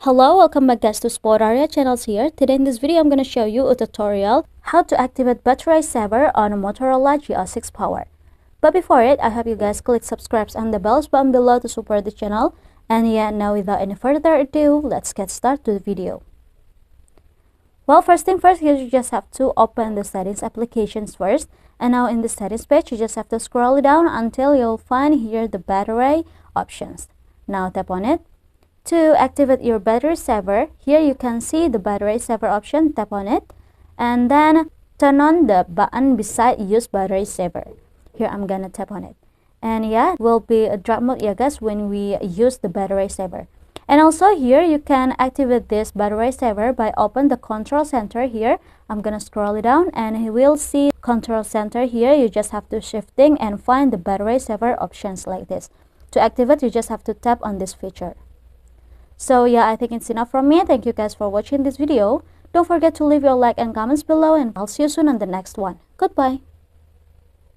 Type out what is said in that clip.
Hello, welcome back guys to Sportaria channels here. Today in this video I'm going to show you a tutorial how to activate battery saver on a Motorola G06 Power. But before it, I hope you guys click subscribe and the bells button below to support the channel. And yeah, now without any further ado, let's get started to the video. Well, first thing first, here you just have to open the settings applications first. And now in the settings page, you just have to scroll down until you'll find here the battery options. Now tap on it. To activate your battery saver, here you can see the battery saver option, tap on it. And then turn on the button beside use battery saver. Here I'm gonna tap on it. And yeah, it will be a dark mode, yeah guys, when we use the battery saver. And also here you can activate this battery saver by open the control center here. I'm gonna scroll it down and you will see control center here. You just have to shifting and find the battery saver options like this. To activate, you just have to tap on this feature. So yeah, I think it's enough from me. Thank you guys for watching this video. Don't forget to leave your like and comments below, and I'll see you soon on the next one. Goodbye.